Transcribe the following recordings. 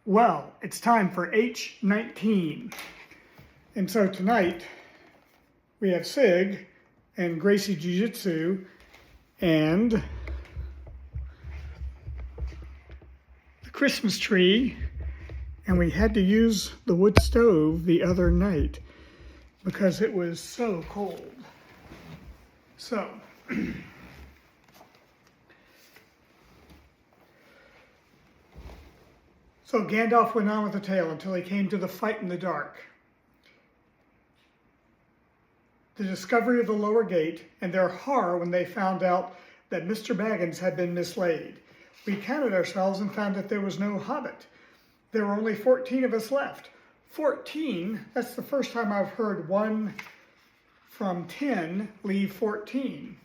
Well, it's time for H19. And so tonight we have Sig and Gracie Jiu-Jitsu and the Christmas tree. And we had to use the wood stove the other night because it was so cold. So, Gandalf went on with the tale until he came to the fight in the dark, the discovery of the lower gate, and their horror when they found out that Mr. Baggins had been mislaid. We counted ourselves and found that there was no hobbit. There were only 14 of us left. 14, that's the first time I've heard one from 10 leave 14.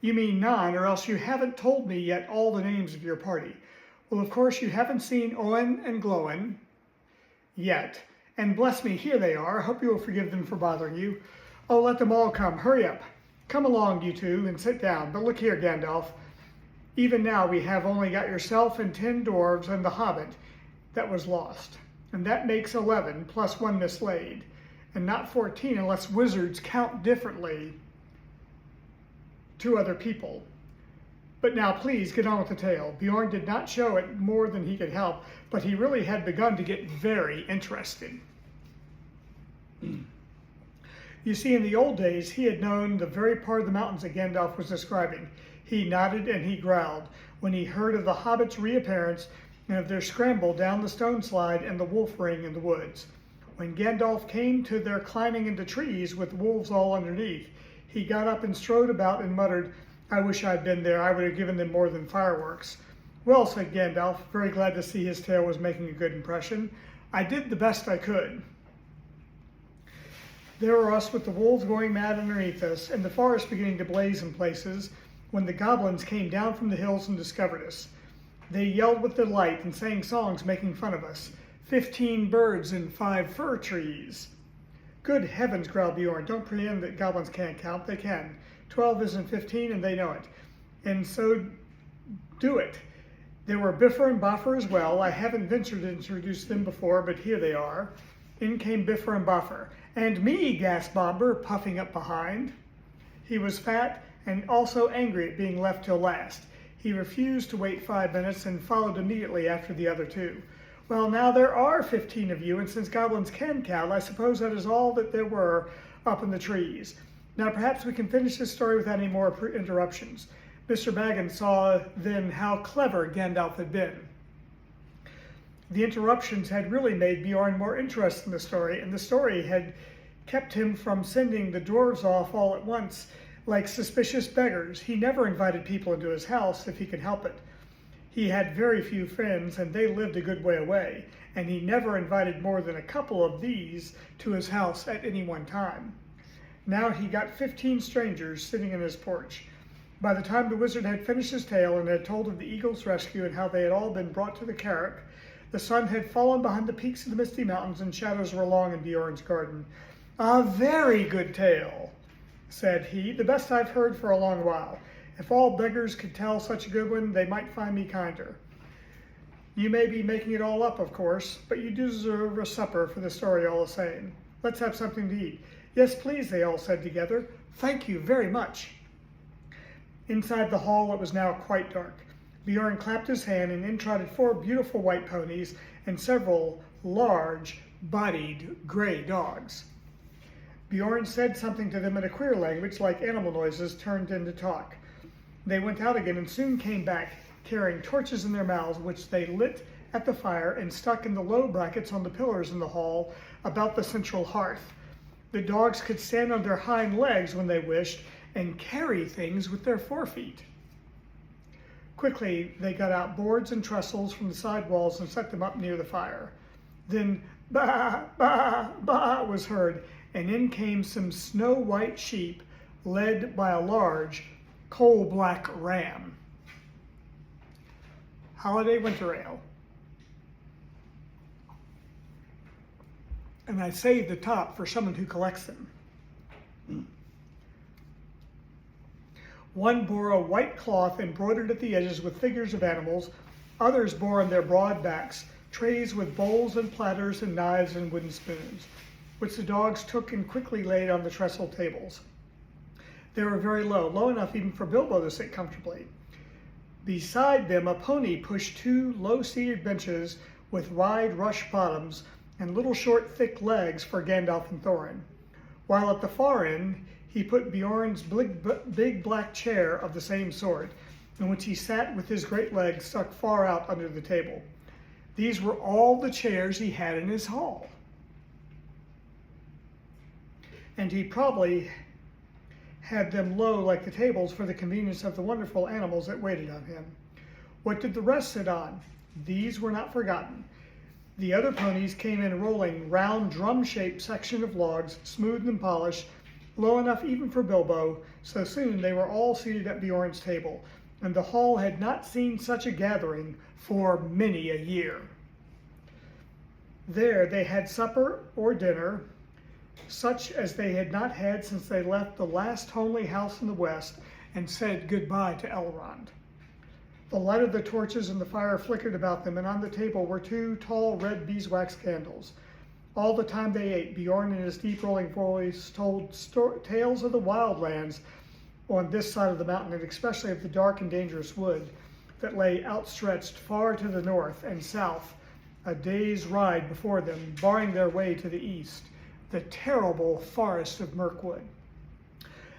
You mean 9, or else you haven't told me yet all the names of your party. Well, of course, you haven't seen Owen and Glowin yet. And bless me, here they are. I hope you will forgive them for bothering you. Oh, let them all come. Hurry up. Come along, you two, and sit down. But look here, Gandalf. Even now, we have only got yourself and 10 dwarves and the hobbit that was lost. And that makes 11, plus 1 mislaid. And not 14 unless wizards count differently to other people. But now please get on with the tale. Bjorn did not show it more than he could help, but he really had begun to get very interested. You see, in the old days, he had known the very part of the mountains that Gandalf was describing. He nodded and he growled when he heard of the hobbits' reappearance and of their scramble down the stone slide and the wolf ring in the woods. When Gandalf came to their climbing into trees with wolves all underneath, he got up and strode about and muttered, "I wish I'd been there. I would have given them more than fireworks." "Well," said Gandalf, very glad to see his tale was making a good impression, "I did the best I could. There were us with the wolves going mad underneath us, and the forest beginning to blaze in places, when the goblins came down from the hills and discovered us. They yelled with delight and sang songs making fun of us. 15 birds and 5 fir trees. "Good heavens," growled Bjorn, "don't pretend that goblins can't count. They can. 12 isn't 15 and they know it. And so do it. There were Bifur and Bofur as well. I haven't ventured to introduce them before, but here they are." In came Bifur and Bofur. "And me," gasped Bombur, puffing up behind. He was fat and also angry at being left till last. He refused to wait 5 minutes and followed immediately after the other two. "Well, now there are 15 of you, and since goblins can count, I suppose that is all that there were up in the trees. Now perhaps we can finish this story without any more interruptions." Mr. Baggins saw then how clever Gandalf had been. The interruptions had really made Bjorn more interested in the story, and the story had kept him from sending the dwarves off all at once like suspicious beggars. He never invited people into his house if he could help it. He had very few friends, and they lived a good way away, and he never invited more than a couple of these to his house at any one time. Now he got 15 strangers sitting in his porch. By the time the wizard had finished his tale and had told of the eagle's rescue and how they had all been brought to the Carrock, the sun had fallen behind the peaks of the misty mountains and shadows were long in Bjorn's garden. "A very good tale," said he, "the best I've heard for a long while. If all beggars could tell such a good one, they might find me kinder. You may be making it all up, of course, but you deserve a supper for the story all the same. Let's have something to eat." "Yes, please," they all said together. "Thank you very much." Inside the hall it was now quite dark. Bjorn clapped his hand and in trotted 4 beautiful white ponies and several large-bodied gray dogs. Bjorn said something to them in a queer language like animal noises turned into talk. They went out again and soon came back carrying torches in their mouths, which they lit at the fire and stuck in the low brackets on the pillars in the hall about the central hearth. The dogs could stand on their hind legs when they wished and carry things with their forefeet. Quickly they got out boards and trestles from the side walls and set them up near the fire. Then "Baa, baa, baa" was heard, and in came some snow-white sheep led by a large coal-black ram. Holiday Winter Ale. And I saved the top for someone who collects them. One bore a white cloth embroidered at the edges with figures of animals. Others bore on their broad backs trays with bowls and platters and knives and wooden spoons, which the dogs took and quickly laid on the trestle tables. They were very low, low enough even for Bilbo to sit comfortably. Beside them, a pony pushed two low-seated benches with wide rush bottoms and little short, thick legs for Gandalf and Thorin, while at the far end, he put Bjorn's big black chair of the same sort, in which he sat with his great legs stuck far out under the table. These were all the chairs he had in his hall. And he probably had them low like the tables for the convenience of the wonderful animals that waited on him. What did the rest sit on? These were not forgotten. The other ponies came in rolling round drum-shaped section of logs, smooth and polished, low enough even for Bilbo, so soon they were all seated at Bjorn's table, and the hall had not seen such a gathering for many a year. There they had supper or dinner, such as they had not had since they left the last homely house in the west and said goodbye to Elrond. The light of the torches and the fire flickered about them, and on the table were two tall red beeswax candles. All the time they ate, Bjorn in his deep rolling voice told tales of the wildlands on this side of the mountain, and especially of the dark and dangerous wood that lay outstretched far to the north and south, a day's ride before them, barring their way to the east, the terrible forest of Mirkwood.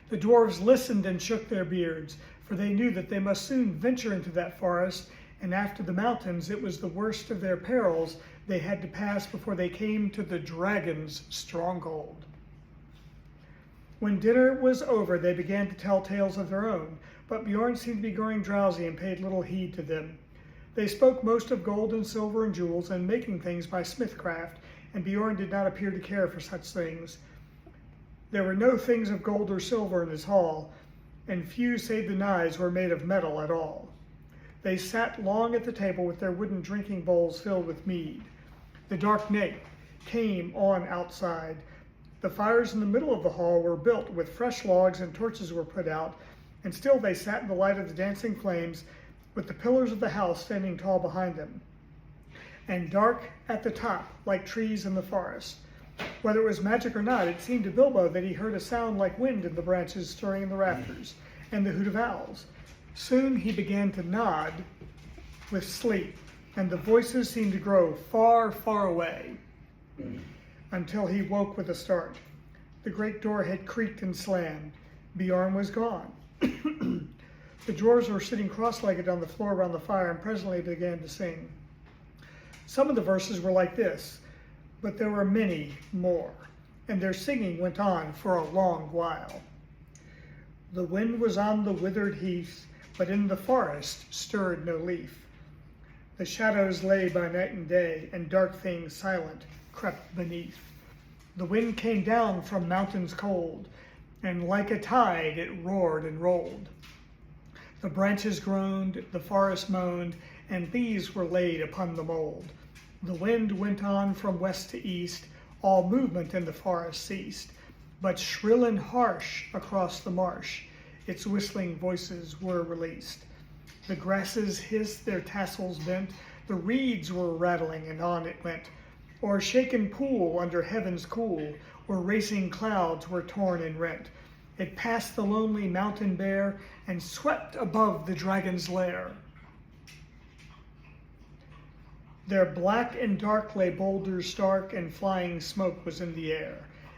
The dwarves listened and shook their beards, for they knew that they must soon venture into that forest, and after the mountains it was the worst of their perils they had to pass before they came to the dragon's stronghold. When dinner was over, they began to tell tales of their own, but Bjorn seemed to be growing drowsy and paid little heed to them. They spoke most of gold and silver and jewels and making things by smithcraft, and Bjorn did not appear to care for such things. There were no things of gold or silver in his hall, and few save the knives were made of metal at all. They sat long at the table with their wooden drinking bowls filled with mead. The dark night came on outside. The fires in the middle of the hall were built with fresh logs, and torches were put out, and still they sat in the light of the dancing flames, with the pillars of the house standing tall behind them, and dark at the top like trees in the forest. Whether it was magic or not, it seemed to Bilbo that he heard a sound like wind in the branches stirring in the rafters, and the hoot of owls. Soon he began to nod with sleep, and the voices seemed to grow far, far away, until he woke with a start. The great door had creaked and slammed. Bjorn was gone. The dwarves were sitting cross-legged on the floor around the fire, and presently began to sing. Some of the verses were like this, but there were many more, and their singing went on for a long while. The wind was on the withered heath, but in the forest stirred no leaf. The shadows lay by night and day, and dark things silent crept beneath. The wind came down from mountains cold, and like a tide it roared and rolled. The branches groaned, the forest moaned, and leaves were laid upon the mold. The wind went on from west to east, all movement in the forest ceased, but shrill and harsh across the marsh, its whistling voices were released. The grasses hissed, their tassels bent, the reeds were rattling, and on it went. O'er shaken pool under heaven's cool, where racing clouds were torn and rent. It passed the lonely mountain bare, and swept above the dragon's lair. There black and dark lay boulders stark, and flying smoke was in the air.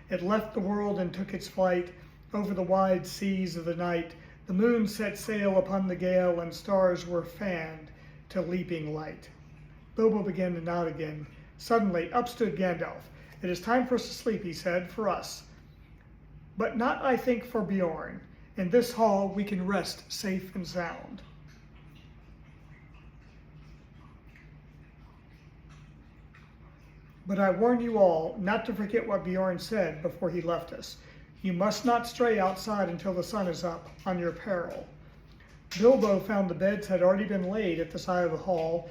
It left the world and took its flight over the wide seas of the night. The moon set sail upon the gale, and stars were fanned to leaping light. Bilbo began to nod again. Suddenly up stood Gandalf. "It is time for us to sleep," he said, "for us. But not, I think, for Bjorn. In this hall we can rest safe and sound." But I warn you all not to forget what Bjorn said before he left us. You must not stray outside until the sun is up, on your peril. Bilbo found the beds had already been laid at the side of the hall,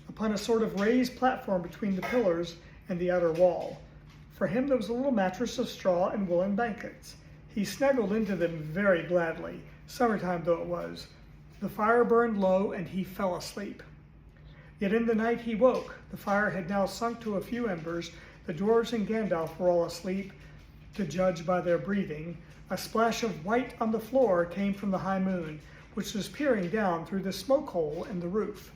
upon a sort of raised platform between the pillars and the outer wall. For him there was a little mattress of straw and woolen blankets. He snuggled into them very gladly, summertime though it was. The fire burned low, and he fell asleep. Yet in the night he woke. The fire had now sunk to a few embers. The dwarves and Gandalf were all asleep, to judge by their breathing. A splash of white on the floor came from the high moon, which was peering down through the smoke hole in the roof.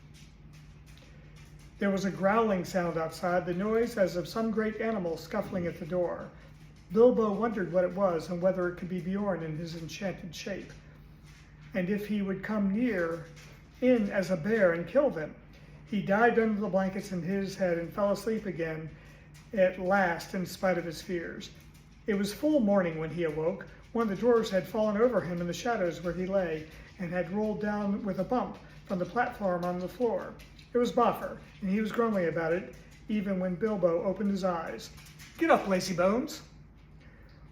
There was a growling sound outside, the noise as of some great animal scuffling at the door. Bilbo wondered what it was and whether it could be Beorn in his enchanted shape, and if he would come near in as a bear and kill them. He dived under the blankets and hid his head and fell asleep again at last in spite of his fears. It was full morning when he awoke. One of the dwarves had fallen over him in the shadows where he lay and had rolled down with a bump from the platform on the floor. It was Boffer, and he was grumbling about it even when Bilbo opened his eyes. "Get up, lazybones,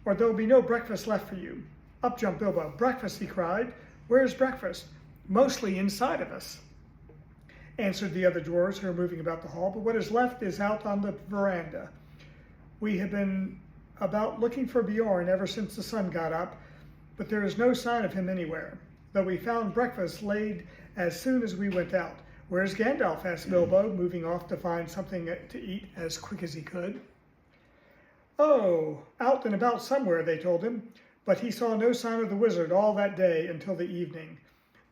or there'll be no breakfast left for you." Up jumped Bilbo. "Breakfast," he cried. "Where's breakfast?" "Mostly inside of us," answered the other dwarves who were moving about the hall, "but what is left is out on the veranda. We have been about looking for Beorn ever since the sun got up, but there is no sign of him anywhere, though we found breakfast laid as soon as we went out." "Where's Gandalf?" asked Bilbo, moving off to find something to eat as quick as he could. "Oh, out and about somewhere," they told him, but he saw no sign of the wizard all that day until the evening.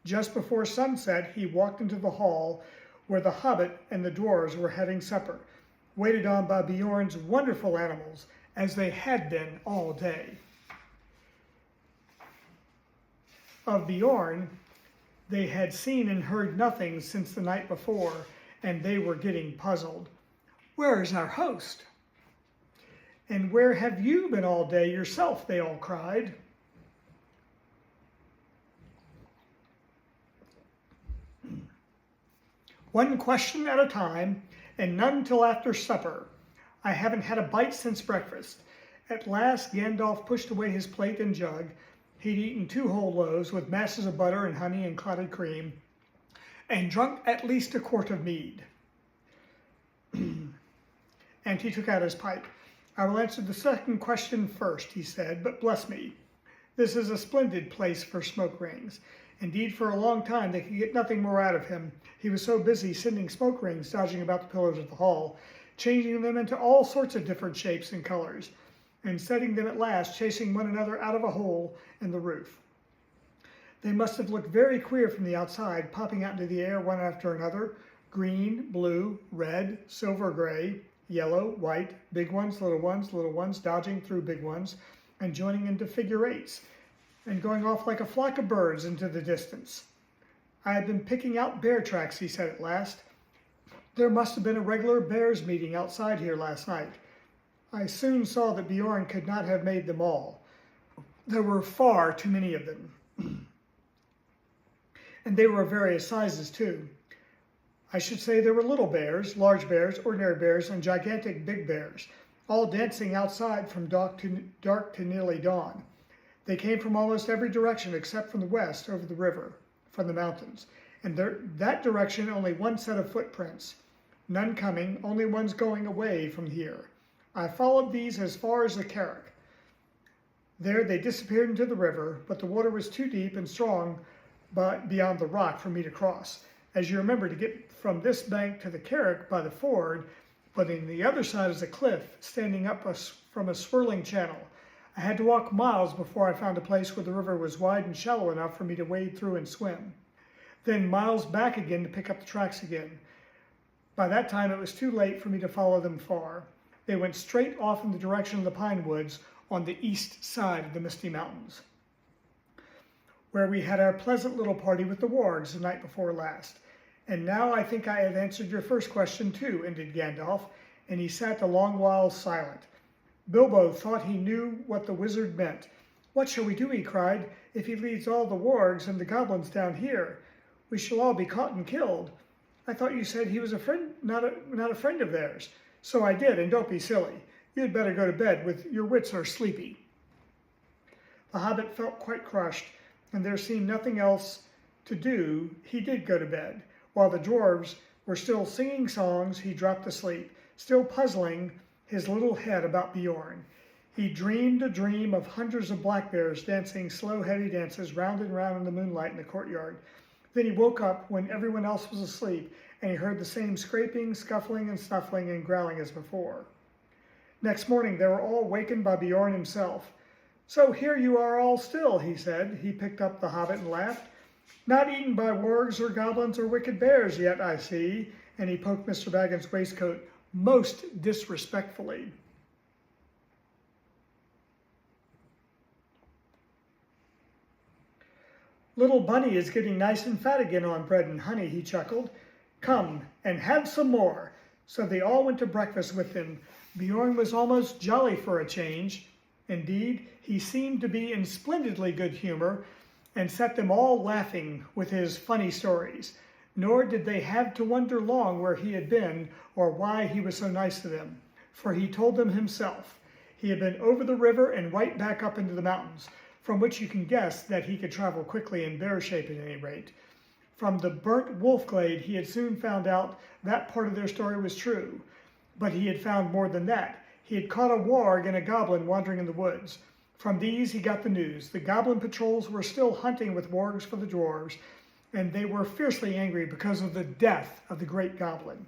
Just before sunset, he walked into the hall where the hobbit and the dwarves were having supper, waited on by Beorn's wonderful animals, as they had been all day. Of Beorn, they had seen and heard nothing since the night before, and they were getting puzzled. "Where is our host?" "And where have you been all day yourself?" they all cried. "One question at a time, and none till after supper. I haven't had a bite since breakfast." At last Gandalf pushed away his plate and jug. He'd eaten 2 whole loaves with masses of butter and honey and clotted cream, and drunk at least a quart of mead. And he took out his pipe. "I will answer the second question first," he said, "but bless me, this is a splendid place for smoke rings." Indeed, for a long time they could get nothing more out of him. He was so busy sending smoke rings dodging about the pillars of the hall, changing them into all sorts of different shapes and colors, and setting them at last chasing one another out of a hole in the roof. They must have looked very queer from the outside, popping out into the air one after another: green, blue, red, silver gray, yellow, white, big ones, little ones, dodging through big ones, and joining into figure eights, and going off like a flock of birds into the distance. "I have been picking out bear tracks," he said at last. "There must have been a regular bears' meeting outside here last night. I soon saw that Beorn could not have made them all. There were far too many of them. And they were of various sizes too. I should say there were little bears, large bears, ordinary bears, and gigantic big bears, all dancing outside from dark to nearly dawn. They came from almost every direction except from the west over the river, from the mountains, and that direction only one set of footprints. None coming, only ones going away from here. I followed these as far as the Carrick. There they disappeared into the river, but the water was too deep and strong beyond the rock for me to cross. As you remember, to get from this bank to the Carrick by the ford, but on the other side is a cliff standing up from a swirling channel. I had to walk miles before I found a place where the river was wide and shallow enough for me to wade through and swim. Then miles back again to pick up the tracks again. By that time it was too late for me to follow them far. They went straight off in the direction of the pine woods on the east side of the Misty Mountains, where we had our pleasant little party with the wargs the night before last. And now I think I have answered your first question too," ended Gandalf, and he sat a long while silent. Bilbo thought he knew what the wizard meant. "What shall we do," he cried, "if he leads all the wargs and the goblins down here? We shall all be caught and killed. I thought you said he was a friend, not a friend of theirs." "So I did, and don't be silly. You had better go to bed, your wits are sleepy." The hobbit felt quite crushed, and there seemed nothing else to do. He did go to bed. While the dwarves were still singing songs, he dropped asleep, still puzzling his little head about Beorn. He dreamed a dream of hundreds of black bears dancing slow, heavy dances round and round in the moonlight in the courtyard. Then he woke up when everyone else was asleep and he heard the same scraping, scuffling, and snuffling and growling as before. Next morning they were all wakened by Bjorn himself. "So here you are all still," he said. He picked up the hobbit and laughed. "Not eaten by wargs or goblins or wicked bears yet, I see," and he poked Mr. Baggins' waistcoat most disrespectfully. "Little Bunny is getting nice and fat again on bread and honey," he chuckled. "Come and have some more." So they all went to breakfast with him. Bjorn was almost jolly for a change. Indeed, he seemed to be in splendidly good humor and set them all laughing with his funny stories. Nor did they have to wonder long where he had been or why he was so nice to them, for he told them himself. He had been over the river and right back up into the mountains, from which you can guess that he could travel quickly in bear shape at any rate. From the burnt wolf glade he had soon found out that part of their story was true. But he had found more than that. He had caught a warg and a goblin wandering in the woods. From these he got the news. The goblin patrols were still hunting with wargs for the dwarves, and they were fiercely angry because of the death of the great goblin,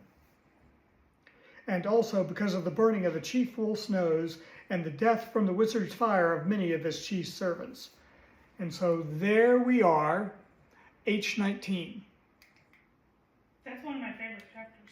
and also because of the burning of the chief wolf's nose and the death from the wizard's fire of many of his chief servants. And so there we are, H19. That's one of my favorite